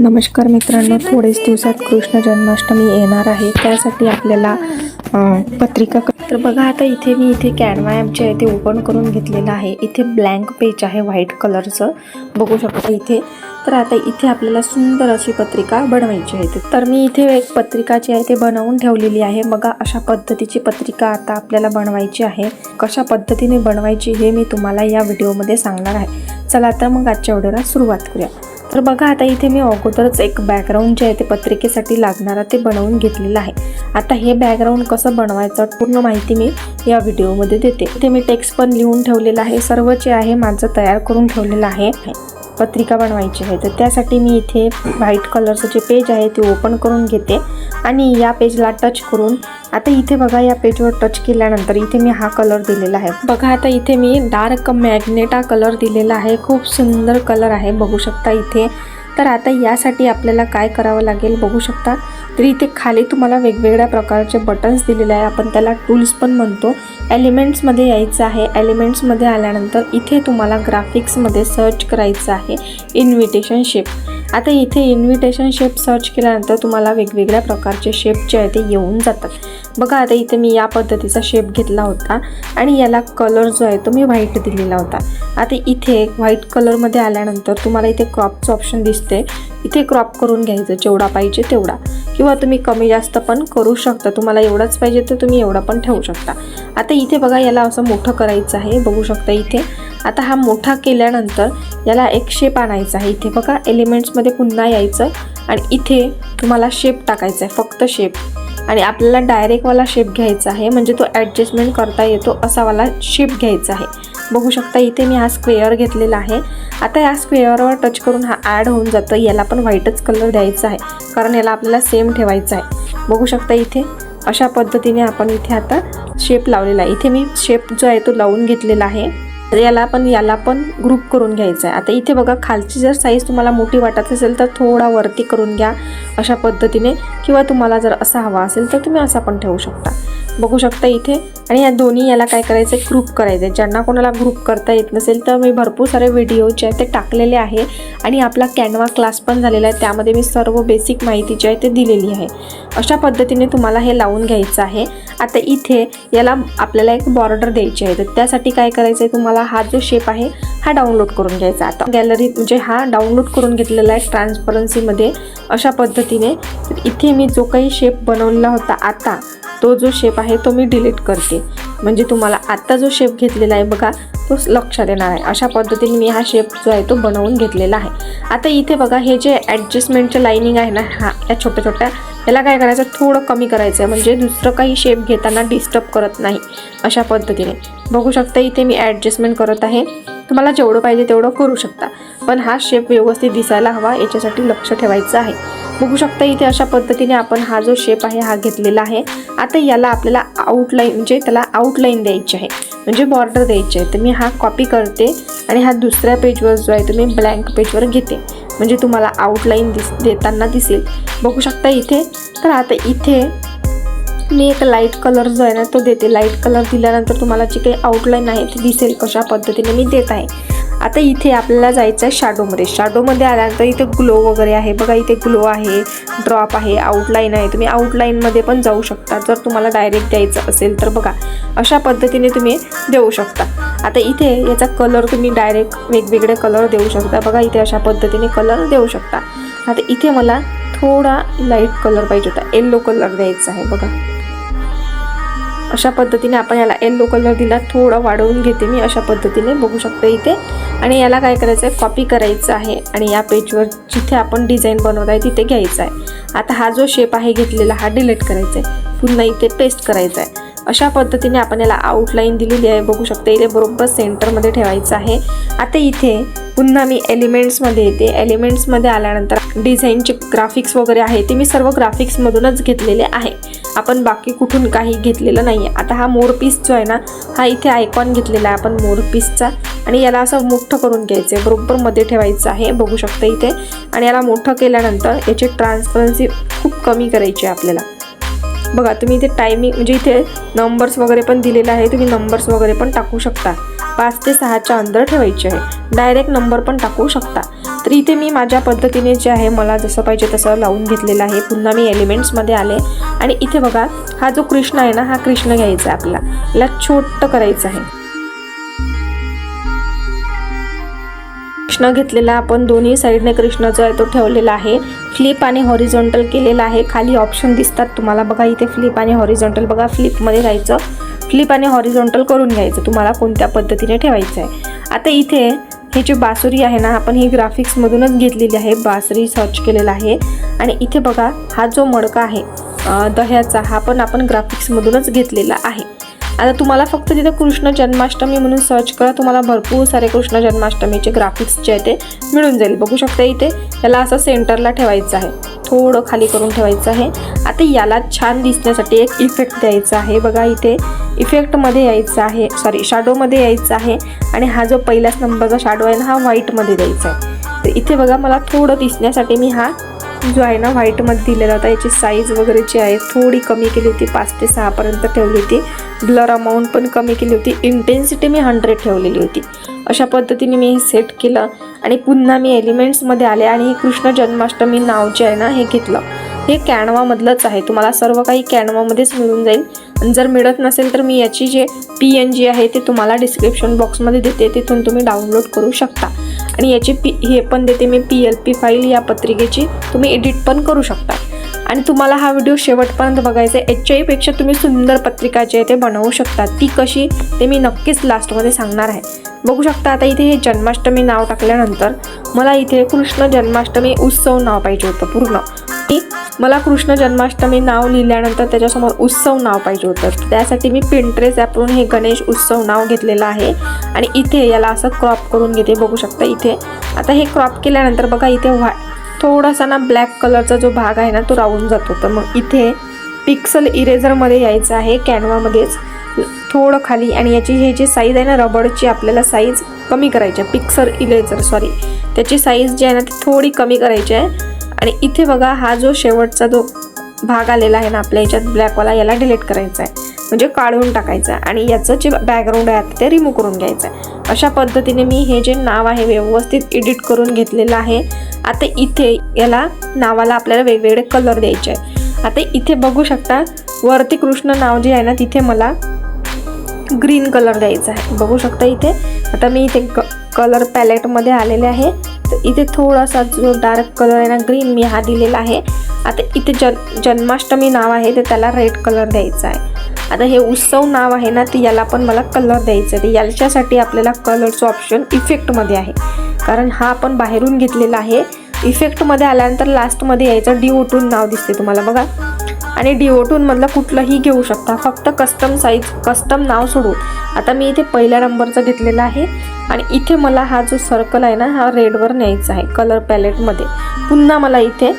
नमस्कार मित्रांनो, थोडेच दिवसात कृष्ण जन्माष्टमी येणार आहे. त्यासाठी आपल्याला पत्रिका तर बघा, आता मी कॅनवा ॲपचे आहे ते ओपन करून घेतलेलं आहे. इथे ब्लँक पेज आहे व्हाईट कलरचं, बघू शकता इथे. तर आता इथे आपल्याला सुंदर अशी पत्रिका बनवायची आहे. तर मी इथे एक पत्रिका जी आहे ते बनवून ठेवलेली आहे. बघा, अशा पद्धतीची पत्रिका आता आपल्याला बनवायची आहे. कशा पद्धतीने बनवायची हे मी तुम्हाला या व्हिडिओमध्ये सांगणार आहे. चला तर मग आजच्या व्हिडिओला सुरुवात करूया. तर बघा, आता इथे मी अगोदरच एक बॅकग्राऊंड जे आहे ते पत्रिकेसाठी लागणारा ते बनवून घेतलेलं आहे. आता हे बॅकग्राऊंड कसं बनवायचं पूर्ण माहिती मी या व्हिडिओमध्ये देते. इथे मी टेक्स्ट पण लिहून ठेवलेलं आहे. सर्व जे आहे माझं तयार करून ठेवलेलं आहे. पत्रिका बनवायची आहे तर त्यासाठी मी इथे व्हाईट कलरचं जे पेज आहे ते ओपन करून घेते आणि या पेजला टच करून आता इथे बघा, या पेजवर टच केल्यानंतर इथे मी हा कलर दिलेला आहे. बघा, आता इथे मी डार्क मॅग्नेटा कलर दिलेला आहे. खूप सुंदर कलर आहे, बघू शकता इथे. तर आता यासाठी आपल्याला काय करावं लागेल बघू शकता. तर इथे खाली तुम्हाला वेगवेगळ्या प्रकारचे बटन्स दिलेले आहे. आपण त्याला टूल्स पण म्हणतो. एलिमेंट्समध्ये यायचं आहे. एलिमेंट्समध्ये आल्यानंतर इथे तुम्हाला ग्राफिक्समध्ये सर्च करायचं आहे इन्व्हिटेशन शेप. आता इथे इन्व्हिटेशन शेप सर्च केल्यानंतर तुम्हाला वेगवेगळ्या प्रकारचे शेप जे आहे ते येऊन जातात. बघा, आता इथे मी या पद्धतीचा शेप घेतला होता आणि याला कलर जो आहे तो मी व्हाईट दिलेला होता. आता इथे व्हाईट कलरमध्ये आल्यानंतर तुम्हाला इथे क्रॉपचं ऑप्शन दिसते. इथे क्रॉप करून घ्यायचं जेवढा पाहिजे तेवढा, किंवा तुम्ही कमी जास्त पण करू शकता. तुम्हाला एवढाच पाहिजे तर तुम्ही एवढा पण ठेवू शकता. आता इथे बघा, याला असं मोठं करायचं आहे, बघू शकता इथे. आता हा मोठा केल्यानंतर याला एक शेप आणायचा आहे. इथे बघा, एलिमेंट्समध्ये पुन्हा यायचं आणि इथे तुम्हाला शेप टाकायचा आहे, फक्त शेप. आणि आपल्याला डायरेक्टवाला शेप घ्यायचा आहे, म्हणजे तो ॲडजस्टमेंट करता येतो असावाला शेप घ्यायचा आहे. बघू शकता इथे मी हा स्क्वेअर घेतलेला आहे. आता या स्क्वेअरवर टच करून हा ॲड होऊन जातं. याला पण व्हाईटच कलर द्यायचा आहे, कारण याला आपल्याला सेम ठेवायचं आहे. बघू शकता इथे अशा पद्धतीने आपण इथे आता शेप लावलेला आहे. इथे मी शेप जो आहे तो लावून घेतलेला आहे. याला पण ग्रुप करून घ्यायचा आहे. आता इथे बघा, खालची जर साईज तुम्हाला मोठी वाटत असेल तर थोडा वरती करून घ्या अशा पद्धतीने, किंवा तुम्हाला जर असा हवा असेल तर तुम्ही असा पण ठेवू शकता. बघू शकता इथे. आणि या दोन्ही याला काय करायचं आहे, ग्रुप करायचं आहे. ज्यांना कोणाला ग्रुप करता येत नसेल तर मी भरपूर सारे व्हिडिओ जे आहे ते टाकलेले आहे आणि आपला कॅनवा क्लास पण झालेला आहे. त्यामध्ये मी सर्व बेसिक माहिती जी आहे ते दिलेली आहे. अशा पद्धतीने तुम्हाला हे लावून घ्यायचं आहे. आता इथे याला आपल्याला एक बॉर्डर द्यायची आहे. तर त्यासाठी काय करायचं आहे, तुम्हाला हा जो शेप आहे हा डाउनलोड करून घ्यायचा. आता गॅलरी म्हणजे हा डाउनलोड करून घेतलेला आहे ट्रान्सपरन्सीमध्ये अशा पद्धतीने. तर इथे मी जो काही शेप बनवलेला होता आता तो जो शेप आहे तो मी डिलीट करते, म्हणजे तुम्हाला आत्ता जो शेप घेतलेला आहे बघा तो लक्षात येणार आहे. अशा पद्धतीने मी हा शेप जो आहे तो बनवून घेतलेला आहे. आता इथे बघा, हे जे ॲडजस्टमेंटचे लाईनिंग आहे ना, या छोट्या छोट्या, याला काय करायचं, थोडं कमी करायचं आहे, म्हणजे दुसरं काही शेप घेताना डिस्टर्ब करत नाही अशा पद्धतीने. बघू शकता इथे मी ॲडजस्टमेंट करत आहे. तुम्हाला जेवढं पाहिजे तेवढं करू शकता, पण हा शेप व्यवस्थित दिसायला हवा याच्यासाठी लक्ष ठेवायचं आहे. बघू शकता इथे अशा पद्धतीने आपण हा जो शेप आहे हा घेतलेला आहे. आता याला आपल्याला आउटलाईन म्हणजे त्याला आउटलाईन द्यायची आहे, म्हणजे बॉर्डर द्यायची आहे. तर मी हा कॉपी करते आणि हा दुसऱ्या पेजवर जो आहे तो मी ब्लँक पेजवर घेते, म्हणजे तुम्हाला आउटलाईन देताना दिसेल. बघू शकता इथे. तर आता इथे मी एक लाईट कलर जो आहे ना तो देते. लाईट कलर दिल्यानंतर तुम्हाला जी काही आउटलाईन आहे ती दिसेल कशा पद्धतीने मी देत आहे. आता इथे आपल्याला जायचं आहे शॅडोमध्ये. शॅडोमध्ये आल्यानंतर इथे ग्लो वगैरे आहे बघा, इथे ग्लो आहे, ड्रॉप आहे, आउटलाईन आहे. तुम्ही आउटलाईनमध्ये पण जाऊ शकता जर तुम्हाला डायरेक्ट द्यायचं असेल तर. बघा, अशा पद्धतीने तुम्ही देऊ शकता. आता इथे याचा कलर तुम्ही डायरेक्ट वेगवेगळे कलर देऊ शकता. बघा, इथे अशा पद्धतीने कलर देऊ शकता. आता इथे मला थोडा लाईट कलर पाहिजे होता, येल्लो कलर द्यायचा आहे. बघा, अशा पद्धतीने आपण याला येल्लो कलर दिला. थोडा वाढवून घेते मी अशा पद्धतीने, बघू शकता इथे. आणि याला काय करायचं आहे, कॉपी करायचं आहे आणि या पेजवर जिथे आपण डिझाईन बनवत आहे तिथे घ्यायचं आहे. आता हा जो शेप आहे घेतलेला हा डिलीट करायचा आहे, पुन्हा इथे पेस्ट करायचा आहे. अशा पद्धतीने आपण याला आउटलाईन दिलेली आहे. बघू शकता इथे बरोबर सेंटरमध्ये ठेवायचं आहे. आता इथे पुन्हा मी एलिमेंट्समध्ये येते. एलिमेंट्समध्ये आल्यानंतर डिझाईनचे ग्राफिक्स वगैरे आहे ते मी सर्व ग्राफिक्समधूनच घेतलेले आहे, आपण बाकी कुठून काही घेतलेलं नाही आहे. आता हा मोरपीस जो आहे ना, हा इथे आयकॉन घेतलेला आहे आपण मोरपीसचा, आणि याला असं मोठं करून घ्यायचं आहे, बरोबर मध्ये ठेवायचं आहे. बघू शकता इथे. आणि याला मोठं केल्यानंतर याची ट्रान्सपरन्सी खूप कमी करायची आहे आपल्याला. बघा, तुम्ही इथे टायमिंग म्हणजे इथे नंबर्स वगैरे पण दिलेला आहे, तुम्ही नंबर्स वगैरे पण टाकू शकता. 5 ते 6च्या अंदर ठेवायची आहे. डायरेक्ट नंबर पण टाकू शकता. तर इथे मी माझ्या पद्धतीने जे आहे मला जसं पाहिजे तसं लावून घेतलेलं आहे. पुन्हा मी एलिमेंट्समध्ये आले आणि इथे बघा हा जो कृष्ण आहे ना, हा कृष्ण घ्यायचा आहे आपल्याला. याला छोटं करायचं आहे. कृष्ण घेतलेला आपण दोन्ही साईडने कृष्ण जो आहे तो ठेवलेला आहे. फ्लिप आणि हॉरिझॉन्टल केलेला आहे. खाली ऑप्शन दिसतात तुम्हाला बघा इथे फ्लिप आणि हॉरिझॉन्टल. बघा फ्लिपमध्ये जायचं, फ्लिप आणि हॉरिझॉन्टल करून घ्यायचं तुम्हाला कोणत्या पद्धतीने ठेवायचं आहे. आता इथे हे जे बासुरी आहे ना, आपण ही ग्राफिक्समधूनच घेतलेली आहे. बासुरी सर्च केलेला आहे. आणि इथे बघा हा जो मडका आहे दह्याचा, हा पण आपण ग्राफिक्समधूनच घेतलेला आहे. आता तुम्हाला फक्त तिथे कृष्ण जन्माष्टमी म्हणून सर्च करा, तुम्हाला भरपूर सारे कृष्ण जन्माष्टमीचे ग्राफिक्स जे आहे ते मिळून जाईल. बघू शकता इथे याला असं सेंटरला ठेवायचं आहे, थोडं खाली करून ठेवायचं आहे. आता याला छान दिसण्यासाठी एक इफेक्ट द्यायचा आहे. बघा इथे इफेक्टमध्ये यायचं आहे, शॅडोमध्ये यायचं आहे. आणि हा जो पहिल्याच नंबरचा शॅडो आहे ना, हा व्हाईटमध्ये द्यायचा आहे. तर इथे बघा मला थोडं दिसण्यासाठी मी हा जो आहे ना व्हाईटमध्ये दिलेला होता. याची साईज वगैरे जी आहे थोडी कमी केली होती, 5 ते 6पर्यंत ठेवली होती. ब्लर अमाऊंट पण कमी केली होती. इंटेन्सिटी मी 100 ठेवलेली होती. अशा पद्धतीने मी हे सेट केलं आणि पुन्हा मी एलिमेंट्समध्ये आले आणि हे कृष्ण जन्माष्टमी नाव जे आहे ना हे घेतलं. हे कॅनवामधलंच आहे, तुम्हाला सर्व काही कॅनवामध्येच मिळून जाईल. आणि जर मिळत नसेल तर मी याची जे PNG आहे ते तुम्हाला डिस्क्रिप्शन बॉक्समध्ये देते, तिथून तुम्ही डाउनलोड करू शकता. आणि याची हे पण देते मी PLP फाईल या पत्रिकेची, तुम्ही एडिट पण करू शकता. आणि तुम्हाला हा व्हिडिओ शेवटपर्यंत बघायचा आहे. याच्याहीपेक्षा तुम्ही सुंदर पत्रिका जी आहे ते बनवू शकता. ती कशी ते मी नक्कीच लास्टमध्ये सांगणार आहे. बघू शकता आता इथे हे जन्माष्टमी नाव टाकल्यानंतर मला इथे कृष्ण जन्माष्टमी उत्सव नाव पाहिजे होतं पूर्ण. मला कृष्ण जन्माष्टमी नाव लिहिल्यानंतर त्याच्यासमोर उत्सव नाव पाहिजे होतं. त्यासाठी मी Pinterest ॲपवरून हे गणेश उत्सव नाव घेतलेलं आहे. आणि इथे याला असं क्रॉप करून घेते. बघू शकता इथे आता हे क्रॉप केल्यानंतर बघा इथे थोडासा ना ब्लॅक कलरचा जो भाग आहे ना तो राहून जातो. तर मग इथे पिक्सल इरेझरमध्ये यायचं आहे, कॅनवामध्येच थोडं खाली. आणि याची हे जी साईज आहे ना रबरची, आपल्याला साईज कमी करायची आहे. पिक्सल इरेझर त्याची साईज जी आहे ना ती थोडी कमी करायची आहे. आणि इथे बघा हा जो शेवटचा जो भाग आलेला आहे ना आपल्या याच्यात ब्लॅकवाला, याला डिलीट करायचा आहे, म्हणजे काढून टाकायचं आहे. आणि याचं जे बॅकग्राऊंड आहे ते रिमूव्ह करून घ्यायचं आहे. अशा पद्धतीने मी हे जे नाव आहे व्यवस्थित एडिट करून घेतलेलं आहे. आता इथे याला नावाला आपल्याला वेगवेगळे कलर द्यायचे आहे. आता इथे बघू शकता वरती कृष्ण नाव जे आहे ना तिथे मला ग्रीन कलर द्यायचा आहे. बघू शकता इथे आता मी इथे कलर पॅलेटमध्ये आलेले आहे. तर इथे थोडासा जो डार्क कलर आहे ना ग्रीन, मी हा दिलेला आहे. आता इथे जन्माष्टमी नाव आहे ते त्याला रेड कलर द्यायचा आहे. आता हे उत्सव नाव आहे ना ते याला पण मला कलर द्यायचं आहे. याच्यासाठी आपल्याला कलरचं ऑप्शन इफेक्टमध्ये आहे, कारण हा आपण बाहेरून घेतलेला आहे. इफेक्टमध्ये आल्यानंतर लास्टमध्ये यायचं डिओटून नाव दिसते तुम्हाला बघा. आणि डिओटूनमधलं कुठलंही घेऊ शकता, फक्त कस्टम नाव सोडून. आता मी इथे पहिल्या नंबरचा घेतलेला आहे. आणि इथे मला हा जो सर्कल आहे ना हा रेडवर न्यायचा आहे कलर पॅलेटमध्ये. पुन्हा मला इथे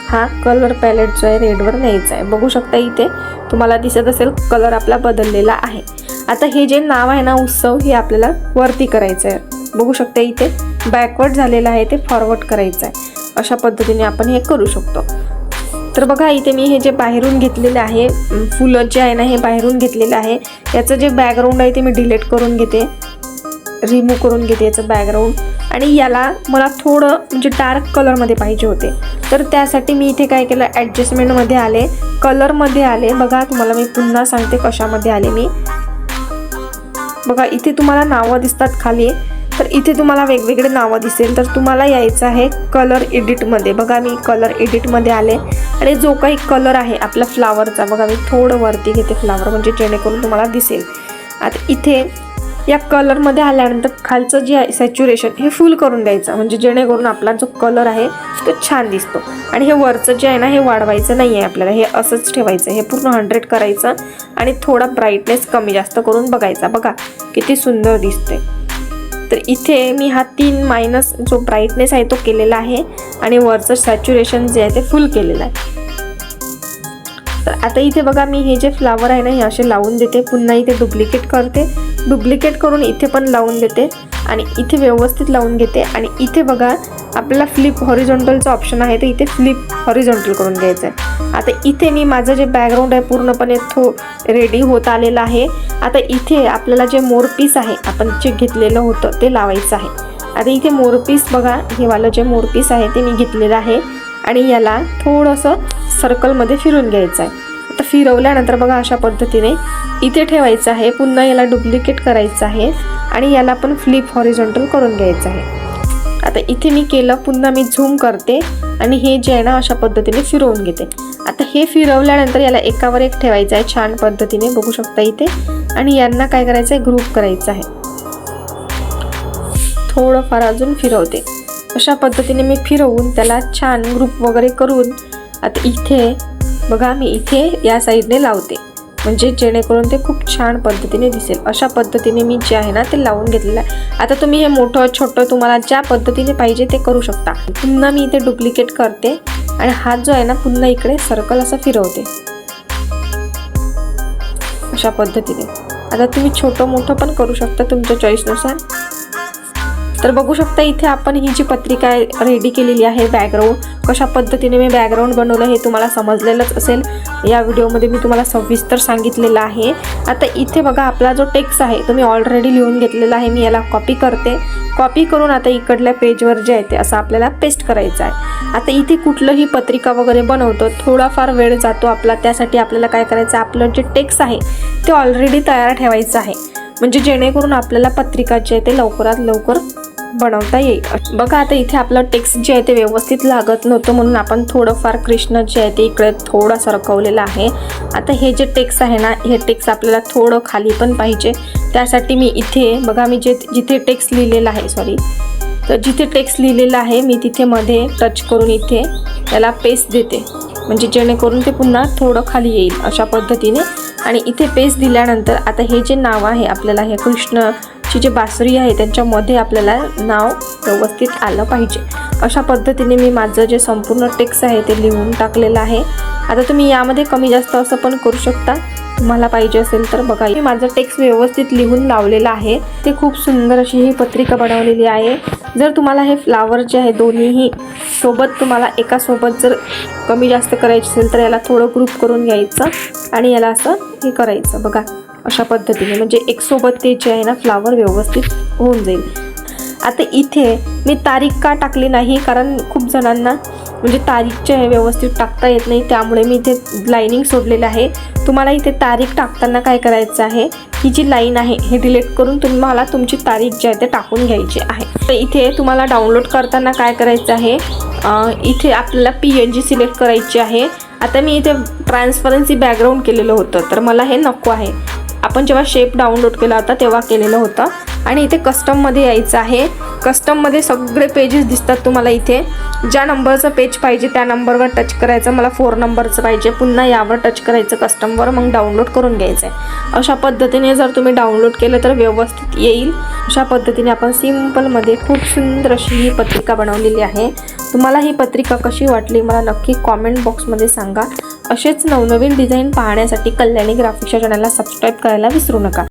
हा कलर पॅलेट जो आहे रेडवर न्यायचा आहे. बघू शकता इथे तुम्हाला दिसत असेल कलर आपला बदललेला आहे. आता हे जे नाव आहे ना उत्सव, हे आपल्याला वरती करायचं आहे. बघू शकता इथे बॅकवर्ड झालेलं आहे ते फॉरवर्ड करायचं आहे. अशा पद्धतीने आपण हे करू शकतो. तर बघा इथे मी हे जे बाहेरून घेतलेलं आहे फुलं जे आहे ना हे बाहेरून घेतलेलं आहे. याचं जे बॅकग्राऊंड आहे ते मी डिलीट करून घेते, रिमूव्ह करून घेते याचं बॅकग्राऊंड. आणि याला मला थोडं म्हणजे डार्क कलरमध्ये पाहिजे होते. तर त्यासाठी मी इथे काय केलं, ॲडजस्टमेंटमध्ये आले, कलरमध्ये आले. बघा तुम्हाला मी पुन्हा सांगते कशामध्ये आले मी. बघा इथे तुम्हाला नावं दिसतात खाली, तर इथे तुम्हाला वेगवेगळे नावं दिसेल. तर तुम्हाला यायचं आहे कलर एडिटमध्ये. बघा मी कलर एडिटमध्ये आले आणि जो काही कलर आहे आपला फ्लावरचा, बघा मी थोडं वरती घेते फ्लावर, म्हणजे जेणेकरून तुम्हाला दिसेल. आता इथे या कलरमध्ये आल्यानंतर खालचं जे आहे सॅच्युरेशन हे फुल करून द्यायचं, म्हणजे जेणेकरून आपला जो कलर आहे तो छान दिसतो. आणि हे वरचं जे आहे ना हे वाढवायचं नाही आहे आपल्याला, हे असंच ठेवायचं. हे पूर्ण 100 करायचं आणि थोडा ब्राईटनेस कमी जास्त करून बघायचा. बघा किती सुंदर दिसते. तर इथे मी हा 3- जो ब्राईटनेस आहे तो केलेला आहे आणि वरचं सॅच्युरेशन जे आहे ते फुल केलेलं आहे. तर आता इथे बघा मी हे जे फ्लावर आहे ना हे असे लावून देते. पुन्हा इथे डुप्लिकेट करते, डुप्लिकेट करून इथे पण लावून देते. आणि इथे व्यवस्थित लावून घेते. आणि इथे बघा आपल्याला फ्लिप हॉरिझॉन्टलचा ऑप्शन आहे, तर इथे फ्लिप हॉरिझॉन्टल करून घ्यायचं आहे. आता इथे मी माझं जे बॅकग्राऊंड आहे पूर्णपणे रेडी होत आलेलं आहे. आता इथे आपल्याला जे मोरपीस आहे आपण जे घेतलेलं होतं ते लावायचं आहे. आता इथे मोरपीस बघा, हे वालं जे मोरपीस आहे ते मी घेतलेलं आहे आणि याला थोडंसं सर्कलमध्ये फिरून घ्यायचं आहे. आता फिरवल्यानंतर बघा अशा पद्धतीने इथे ठेवायचं आहे. पुन्हा याला डुप्लिकेट करायचं आहे आणि याला पण फ्लिप हॉरिझॉन्टल करून घ्यायचं आहे. आता इथे मी केलं, पुन्हा मी झूम करते आणि हे जे आहे ना अशा पद्धतीने फिरवून घेते. आता हे फिरवल्यानंतर याला एकावर एक ठेवायचं आहे छान पद्धतीने, बघू शकता इथे. आणि यांना काय करायचं आहे, ग्रुप करायचं आहे. थोडंफार अजून फिरवते. अशा पद्धतीने मी फिरवून त्याला छान ग्रुप वगैरे करून आता इथे बघा मी इथे या साईडने लावते, म्हणजे जेणेकरून ते खूप छान पद्धतीने दिसेल. अशा पद्धतीने मी जे आहे ना ते लावून घेतलेलं आहे. आता तुम्ही हे मोठं छोटं तुम्हाला ज्या पद्धतीने पाहिजे ते करू शकता. पुन्हा मी इथे डुप्लिकेट करते आणि हात जो आहे ना पुन्हा इकडे सर्कल असं फिरवते अशा पद्धतीने. आता तुम्ही छोटं मोठं पण करू शकता तुमच्या चॉईसनुसार. तर बघू शकता इथे आपण ही जी पत्रिका रेडी केलेली आहे, बॅकग्राऊंड कशा पद्धतीने मी बॅकग्राऊंड बनवलं हे तुम्हाला समजलेलंच असेल. या व्हिडिओमध्ये मी तुम्हाला सविस्तर सांगितलेलं आहे. आता इथे बघा आपला जो टेक्स्ट आहे तो मी ऑलरेडी लिहून घेतलेला आहे. मी याला कॉपी करते. कॉपी करून आता इकडल्या पेजवर जे आहे ते असं आपल्याला पेस्ट करायचं आहे. आता इथे कुठलंही पत्रिका वगैरे बनवतो थोडाफार वेळ जातो आपला, त्यासाठी आपल्याला काय करायचं, आपलं जे टेक्स्ट आहे ते ऑलरेडी तयार ठेवायचं आहे, म्हणजे जेणेकरून आपल्याला पत्रिका जे आहे ते लवकरात लवकर बनवता येईल. बघा आता इथे आपलं टेक्स्ट जे आहे ते व्यवस्थित लागत नव्हतं म्हणून आपण थोडंफार कृष्ण जे आहे ते इकडे थोडं सरकवलेलं आहे. आता हे जे टेक्स्ट आहे ना हे टेक्स्ट आपल्याला थोडं खाली पण पाहिजे. त्यासाठी मी इथे बघा मी जिथे टेक्स्ट लिहिलेलं आहे तर जिथे टेक्स्ट लिहिलेलं आहे मी तिथे मध्ये टच करून इथे याला पेस्ट देते, म्हणजे जेणेकरून ते पुन्हा थोडं खाली येईल अशा पद्धतीने. आणि इथे पेस्ट दिल्यानंतर आता हे जे नाव आहे आपल्याला, हे कृष्णची जी बासरी आहे त्यांच्यामध्ये आपल्याला नाव व्यवस्थित आलं पाहिजे. अशा पद्धतीने मी माझं जे संपूर्ण टेक्स्ट आहे ते लिहून टाकलेलं आहे. आता तुम्ही यामध्ये कमी जास्त असं पण करू शकता तुम्हाला पाहिजे असेल तर. बघा मी माझं टेक्स्ट व्यवस्थित लिहून लावलेलं आहे. ते खूप सुंदर अशी ही पत्रिका बनवलेली आहे. जर तुम्हाला हे फ्लावर जे आहे दोन्हीही सोबत तुम्हाला एकासोबत जर कमी जास्त करायचं असेल तर याला थोडं ग्रुप करून घ्यायचं आणि याला असं हे करायचं बघा अशा पद्धतीने, म्हणजे एक सोबत ते जे आहे ना फ्लावर व्यवस्थित होऊन जाईल. आता इथे मी तारीख का टाकली नाही, कारण खूप जणांना म्हणजे तारीख जे आहे व्यवस्थित टाकता येत नाही, त्यामुळे मी इथे लाईनिंग सोडलेलं आहे. तुम्हाला इथे तारीख टाकताना काय करायचं आहे, ही जी लाईन आहे हे डिलीट करून तुम्हाला तुमची तारीख जी आहे ते टाकून घ्यायची आहे. तर इथे तुम्हाला डाउनलोड करताना काय करायचं आहे, इथे आपल्याला PNG सिलेक्ट करायची आहे. आता मी इथे ट्रान्सपरन्सी बॅकग्राऊंड केलेलं होतं तर मला हे नको आहे. आपण जेव्हा शेप डाउनलोड केला होता तेव्हा केलेलं होतं. आणि इथे कस्टममध्ये यायचं आहे. कस्टममध्ये सगळे पेजेस दिसतात तुम्हाला. इथे ज्या नंबरचं पेज पाहिजे त्या नंबरवर टच करायचं. मला 4 नंबरचं पाहिजे, पुन्हा यावर टच करायचं कस्टमवर, मग डाउनलोड करून घ्यायचं आहे. अशा पद्धतीने जर तुम्ही डाउनलोड केलं तर व्यवस्थित येईल. अशा पद्धतीने आपण सिम्पलमध्ये खूप सुंदर अशी ही पत्रिका बनवलेली आहे. तुम्हाला ही पत्रिका कशी वाटली मला नक्की कॉमेंट बॉक्समध्ये सांगा. असेच नवनवीन डिझाईन पाहण्यासाठी कल्याणी ग्राफिक्सच्या चॅनलला सबस्क्राईब करायला विसरू नका.